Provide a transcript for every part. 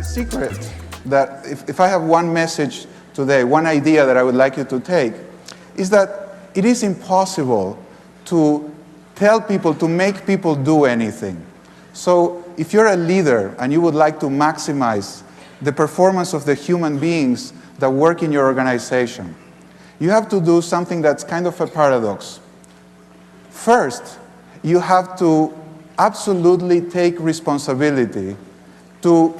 secret that if I have one message today, one idea that I would like you to take, is that it is impossible to tell people, to make people do anything. So if you're a leader and you would like to maximize the performance of the human beings that work in your organization, you have to do something that's kind of a paradox. First, you have to absolutely take responsibility to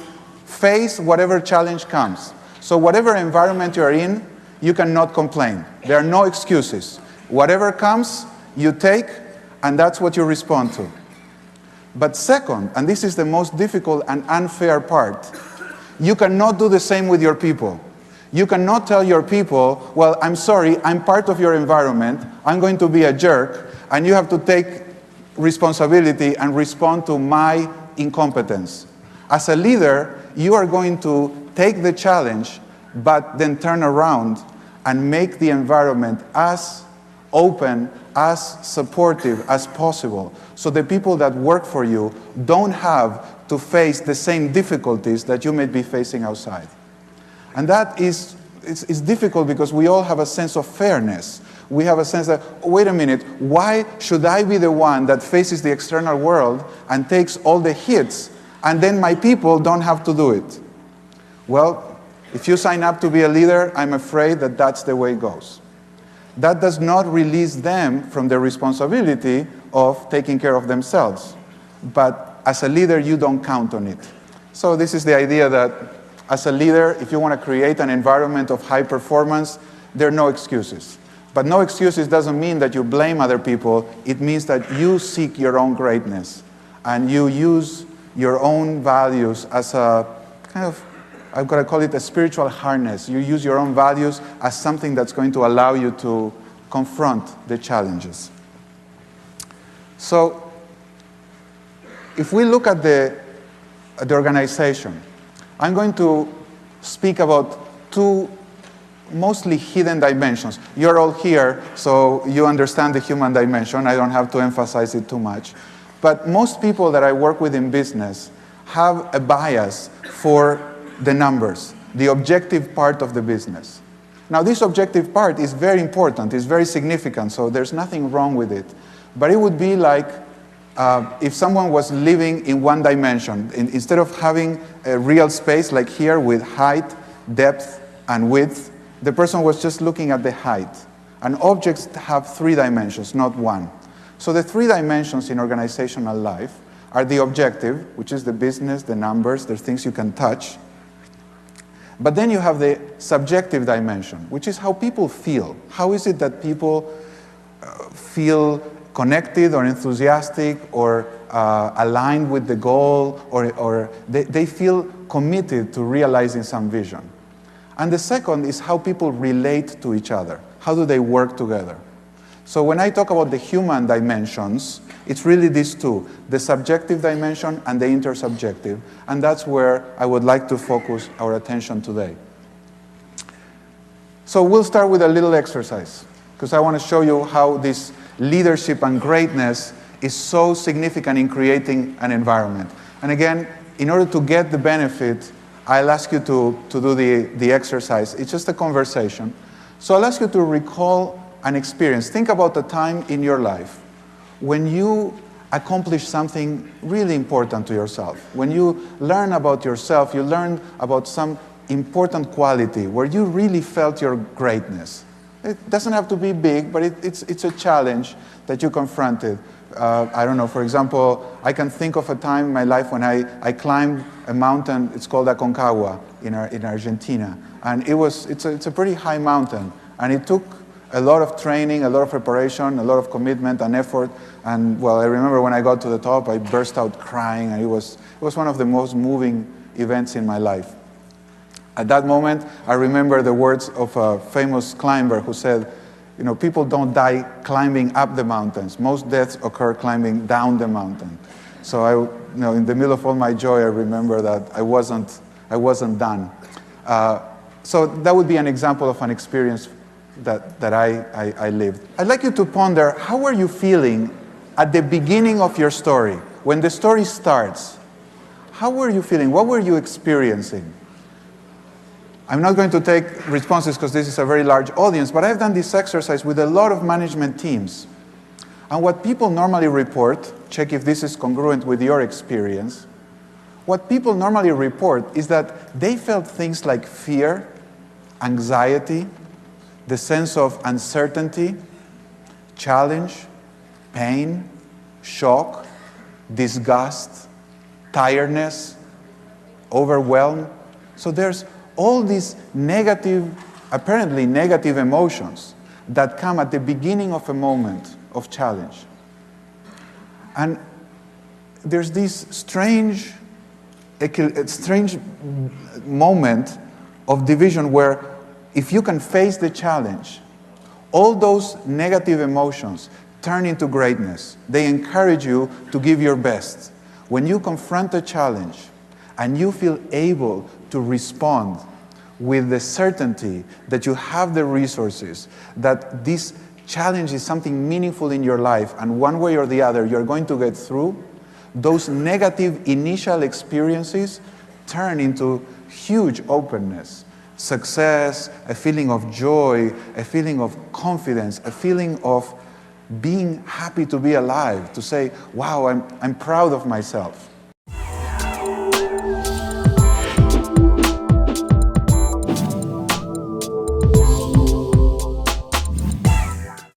face whatever challenge comes. So whatever environment you're in, you cannot complain. There are no excuses. Whatever comes, you take, and that's what you respond to. But second, and this is the most difficult and unfair part, you cannot do the same with your people. You cannot tell your people, well, I'm sorry, I'm part of your environment, I'm going to be a jerk, and you have to take responsibility and respond to my incompetence. As a leader, you are going to take the challenge, but then turn around and make the environment as open, as supportive as possible, so the people that work for you don't have to face the same difficulties that you may be facing outside. And that is difficult because we all have a sense of fairness. We have a sense that, oh, wait a minute, why should I be the one that faces the external world and takes all the hits, and then my people don't have to do it? Well, if you sign up to be a leader, I'm afraid that that's the way it goes. That does not release them from the responsibility of taking care of themselves. But as a leader, you don't count on it. So this is the idea that as a leader, if you want to create an environment of high performance, there are no excuses. But no excuses doesn't mean that you blame other people. It means that you seek your own greatness and you use your own values as a kind of, I've got to call it a spiritual harness. You use your own values as something that's going to allow you to confront the challenges. So if we look at the organization, I'm going to speak about two mostly hidden dimensions. You're all here, so you understand the human dimension. I don't have to emphasize it too much. But most people that I work with in business have a bias for the numbers, the objective part of the business. Now, this objective part is very important, it's very significant, so there's nothing wrong with it. But it would be like if someone was living in one dimension, instead of having a real space like here with height, depth, and width, the person was just looking at the height. And objects have three dimensions, not one. So the three dimensions in organizational life are the objective, which is the business, the numbers, the things you can touch. But then you have the subjective dimension, which is how people feel. How is it that people feel connected or enthusiastic or aligned with the goal, or they feel committed to realizing some vision? And the second is how people relate to each other. How do they work together? So when I talk about the human dimensions, it's really these two, the subjective dimension and the intersubjective. And that's where I would like to focus our attention today. So we'll start with a little exercise, because I want to show you how this leadership and greatness is so significant in creating an environment. And again, in order to get the benefit, I'll ask you to do the exercise. It's just a conversation. So I'll ask you to recall an experience. Think about a time in your life when you accomplished something really important to yourself. When you learn about yourself, you learn about some important quality where you really felt your greatness. It doesn't have to be big, but it's a challenge that you confronted. I don't know, for example, I can think of a time in my life when I climbed a mountain. It's called Aconcagua in Argentina. And it's a pretty high mountain. And it took a lot of training, a lot of preparation, a lot of commitment and effort. And well, I remember when I got to the top, I burst out crying, and it was one of the most moving events in my life. At that moment, I remember the words of a famous climber who said, you know, people don't die climbing up the mountains. Most deaths occur climbing down the mountain. So in the middle of all my joy, I remember that I wasn't done. So that would be an example of an experience that I lived. I'd like you to ponder, how were you feeling at the beginning of your story? When the story starts, how were you feeling? What were you experiencing? I'm not going to take responses because this is a very large audience, but I've done this exercise with a lot of management teams. And what people normally report, check if this is congruent with your experience, what people normally report is that they felt things like fear, anxiety, the sense of uncertainty, challenge, pain, shock, disgust, tiredness, overwhelm. So there's all these negative, apparently negative emotions that come at the beginning of a moment of challenge. And there's this strange moment of division where if you can face the challenge, all those negative emotions turn into greatness. They encourage you to give your best. When you confront a challenge and you feel able to respond with the certainty that you have the resources, that this challenge is something meaningful in your life, and one way or the other you're going to get through, those negative initial experiences turn into huge openness, success, a feeling of joy, a feeling of confidence, a feeling of being happy to be alive, to say, wow, I'm proud of myself.